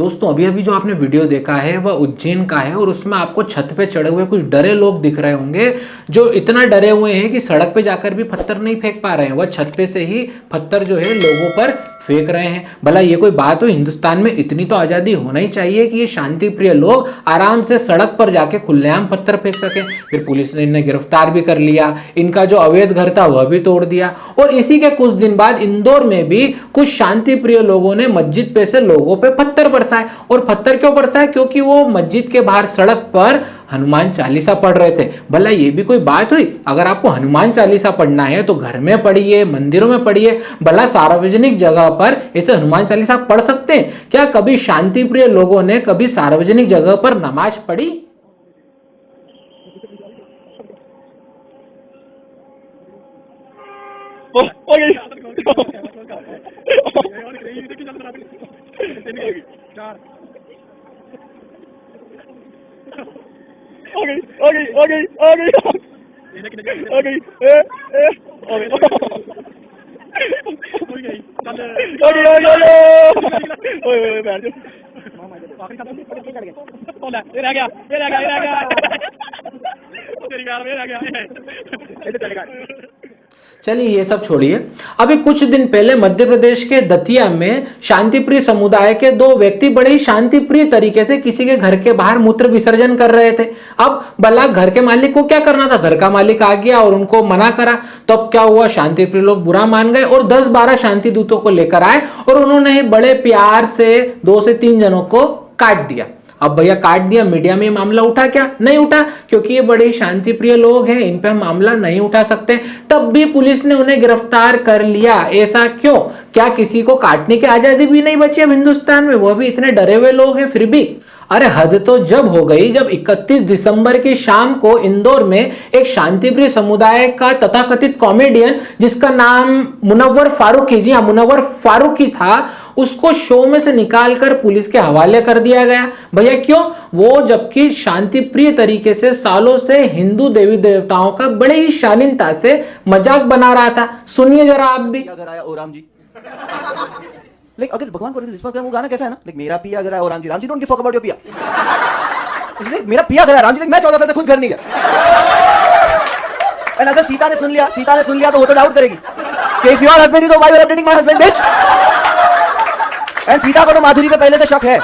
दोस्तों अभी अभी जो आपने वीडियो देखा है वह उज्जैन का है और उसमें आपको छत पे चढ़े हुए कुछ डरे लोग दिख रहे होंगे जो इतना डरे हुए हैं कि सड़क पे जाकर भी पत्थर नहीं फेंक पा रहे हैं। वह छत पे से ही पत्थर जो है लोगों पर फेंक रहे हैं। भला ये कोई बात हो, हिंदुस्तान में इतनी तो आज़ादी होना ही चाहिए कि ये शांति प्रिय लोग आराम से सड़क पर जाके खुलेआम पत्थर फेंक सके। फिर पुलिस ने इन्हें गिरफ्तार भी कर लिया, इनका जो अवैध घर था वह भी तोड़ दिया। और इसी के कुछ दिन बाद इंदौर में भी कुछ शांति प्रिय लोगों ने मस्जिद पे से लोगों पे पत्थर बरसाए। और पत्थर क्यों बरसाए? क्योंकि वो मस्जिद के बाहर सड़क पर हनुमान चालीसा पढ़ रहे थे। भला ये भी कोई बात हुई? अगर आपको हनुमान चालीसा पढ़ना है तो घर में पढ़िए, मंदिरों में पढ़िए। भला सार्वजनिक जगह पर ऐसे हनुमान चालीसा पढ़ सकते हैं क्या? कभी शांति प्रिय लोगों ने कभी सार्वजनिक जगह पर नमाज पढ़ी? चलिए ये सब छोड़िए। अभी कुछ दिन पहले मध्य प्रदेश के दतिया में शांतिप्रिय समुदाय के दो व्यक्ति बड़े ही शांतिप्रिय तरीके से किसी के घर के बाहर मूत्र विसर्जन कर रहे थे। अब भला घर के मालिक को क्या करना था? घर का मालिक आ गया और उनको मना करा। तो अब क्या हुआ? शांतिप्रिय लोग बुरा मान गए और 10-12 शांति दूतों को लेकर आए और उन्होंने बड़े प्यार से 2 से 3 जनों को काट दिया। अब भैया काट दिया, मीडिया में मामला उठा क्या? नहीं उठा, क्योंकि ये बड़े शांति प्रिय लोग हैं, इन पे हम मामला नहीं उठा सकते। तब भी पुलिस ने उन्हें गिरफ्तार कर लिया। ऐसा क्यों? क्या किसी को काटने की आजादी भी नहीं बची अब हिंदुस्तान में? वह भी इतने डरे हुए लोग हैं फिर भी। अरे हद तो जब हो गई जब 31 दिसंबर की शाम को इंदौर में एक शांतिप्रिय समुदाय का तथाकथित कॉमेडियन जिसका नाम मुनव्वर फारूकी, जी हाँ मुनव्वर फारूकी था, उसको शो में से निकालकर पुलिस के हवाले कर दिया गया। भैया क्यों? वो जबकि शांति प्रिय तरीके से सालों से हिंदू देवी देवताओं का बड़े ही शालीनता से मजाक बना रहा था। सुनिए जरा आप भी। अगर आया ओ राम जी, लाइक अगर भगवान को रिस्पेक्ट करें, वो गाना कैसा है ना, लाइक मेरा पिया अगर आया ओ Ram ji don't give fuck about your पिया। मेरा पिया अगर आया राम जी, मैं 14 साल से खुद घर नहीं गया। एंड अगर सीता ने सुन लिया तो वो तो डाउट करेगी कि if your husband is why you are updating my husband bitch. And Sita को तो माधुरी पे पहले से शक है।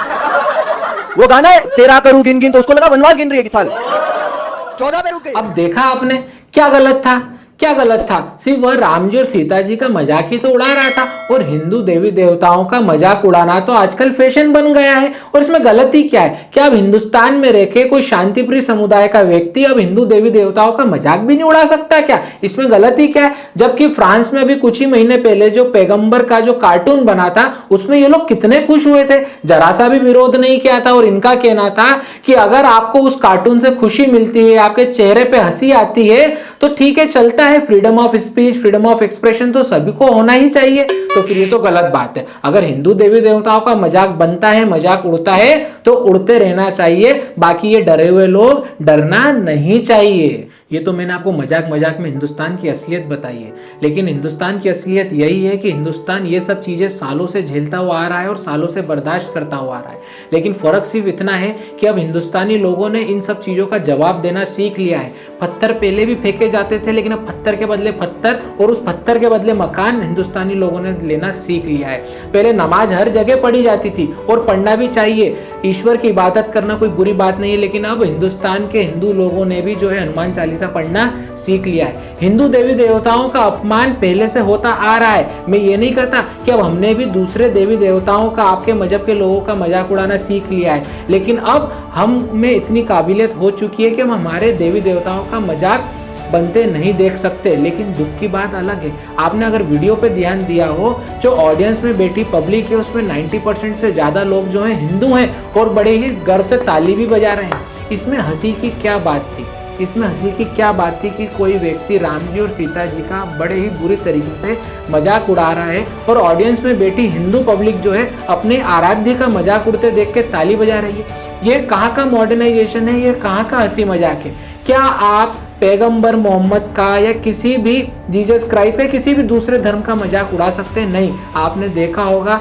वो गाना है तेरा करूं गिन गिन, तो उसको लगा वनवास गिन रही है कि साल 14 पे रुक गई। अब देखा आपने क्या गलत था? क्या गलत था? सिर्फ वह राम जी और सीता जी का मजाक ही तो उड़ा रहा था। और हिंदू देवी देवताओं का मजाक उड़ाना तो आजकल फैशन बन गया है। और इसमें गलती क्या है? क्या अब हिंदुस्तान में रहकर कोई शांतिप्रिय समुदाय का व्यक्ति अब हिंदू देवी देवताओं का मजाक भी नहीं उड़ा सकता क्या? इसमें गलती क्या है? जबकि फ्रांस में अभी कुछ ही महीने पहले जो पैगंबर का जो कार्टून बना था उसमें ये लोग कितने खुश हुए थे, जरा सा भी विरोध नहीं किया था। और इनका कहना था कि अगर आपको उस कार्टून से खुशी मिलती है, आपके चेहरे पे हंसी आती है तो ठीक है, चलता है। Freedom of speech, freedom of expression तो सभी को होना ही चाहिए। तो फिर ये तो गलत बात है। अगर हिंदू देवी देवताओं का मजाक बनता है, मजाक उड़ता है तो उड़ते रहना चाहिए। बाकी ये डरे हुए लोग डरना नहीं चाहिए। ये तो मैंने आपको मजाक मजाक में हिंदुस्तान की असलियत बताई है, लेकिन हिंदुस्तान की असलियत यही है कि हिंदुस्तान ये सब चीजें सालों से झेलता हुआ आ रहा है और सालों से बर्दाश्त करता हुआ आ रहा है। लेकिन फर्क सिर्फ इतना है कि अब हिंदुस्तानी लोगों ने इन सब चीजों का जवाब देना सीख लिया है। पत्थर पहले भी फेंके जाते थे, लेकिन अब पत्थर के बदले पत्थर और उस पत्थर के बदले मकान हिंदुस्तानी लोगों ने लेना सीख लिया है। पहले नमाज हर जगह पढ़ी जाती थी और पढ़ना भी चाहिए, ईश्वर की इबादत करना कोई बुरी बात नहीं है। लेकिन अब हिंदुस्तान के हिंदू लोगों ने भी जो है हनुमान चालीसा पढ़ना सीख लिया है। हिंदू देवी देवताओं का अपमान पहले से होता आ रहा है। मैं ये नहीं कहता कि अब हमने भी दूसरे देवी देवताओं का, आपके मजहब के लोगों का मजाक उड़ाना सीख लिया है, लेकिन अब हम में इतनी काबिलियत हो चुकी है कि हम हमारे देवी देवताओं का मजाक बनते नहीं देख सकते। लेकिन दुख की बात अलग है। आपने अगर वीडियो पे ध्यान दिया हो, जो ऑडियंस में बैठी पब्लिक है उसमें 90% से ज्यादा लोग जो हैं हिंदू हैं और बड़े ही गर्व से ताली भी बजा रहे हैं। इसमें हंसी की क्या बात थी? इसमें हंसी की क्या बात थी कि कोई व्यक्ति राम जी और सीता जी का बड़े ही बुरी तरीके से मजाक उड़ा रहा है और ऑडियंस में बैठी हिंदू पब्लिक जो है अपने आराध्य का मजाक उड़ते देख के ताली बजा रही है। ये कहाँ का मॉडर्नाइजेशन है? ये कहाँ का हंसी मजाक है? क्या आप पैगंबर मोहम्मद का या किसी भी जीसस क्राइस्ट का किसी भी दूसरे धर्म का मजाक उड़ा सकते हैं? नहीं। आपने देखा होगा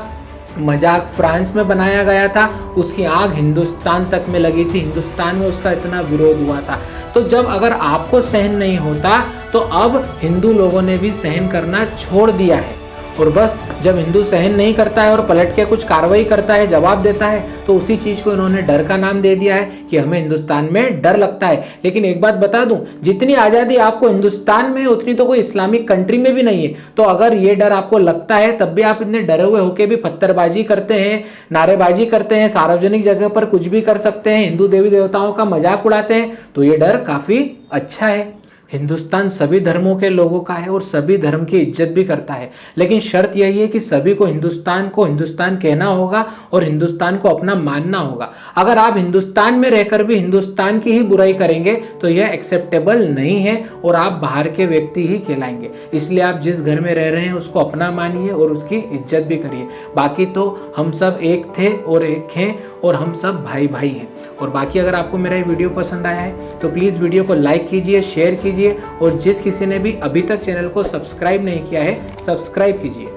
मजाक फ्रांस में बनाया गया था, उसकी आग हिंदुस्तान तक में लगी थी, हिंदुस्तान में उसका इतना विरोध हुआ था। तो जब अगर आपको सहन नहीं होता तो अब हिंदू लोगों ने भी सहन करना छोड़ दिया है। और बस जब हिंदू सहन नहीं करता है और पलट के कुछ कार्रवाई करता है, जवाब देता है, तो उसी चीज को इन्होंने डर का नाम दे दिया है कि हमें हिंदुस्तान में डर लगता है। लेकिन एक बात बता दूं, जितनी आजादी आपको हिंदुस्तान में है उतनी तो कोई इस्लामिक कंट्री में भी नहीं है। तो अगर ये डर आपको लगता है तब भी आप इतने डरे हुए होके भी पत्थरबाजी करते हैं, नारेबाजी करते हैं, सार्वजनिक जगह पर कुछ भी कर सकते हैं, हिंदू देवी देवताओं का मजाक उड़ाते हैं, तो ये डर काफी अच्छा है। हिंदुस्तान सभी धर्मों के लोगों का है और सभी धर्म की इज्जत भी करता है, लेकिन शर्त यही है कि सभी को हिंदुस्तान कहना होगा और हिंदुस्तान को अपना मानना होगा। अगर आप हिंदुस्तान में रहकर भी हिंदुस्तान की ही बुराई करेंगे तो यह एक्सेप्टेबल नहीं है और आप बाहर के व्यक्ति ही कहलाएंगे। इसलिए आप जिस घर में रह रहे हैं उसको अपना मानिए और उसकी इज्जत भी करिए। बाकी तो हम सब एक थे और एक हैं और हम सब भाई भाई हैं। और बाकी अगर आपको मेरा ये वीडियो पसंद आया है तो प्लीज़ वीडियो को लाइक कीजिए, शेयर कीजिए और जिस किसी ने भी अभी तक चैनल को सब्सक्राइब नहीं किया है, सब्सक्राइब कीजिए।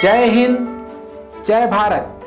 जय हिंद, जय भारत।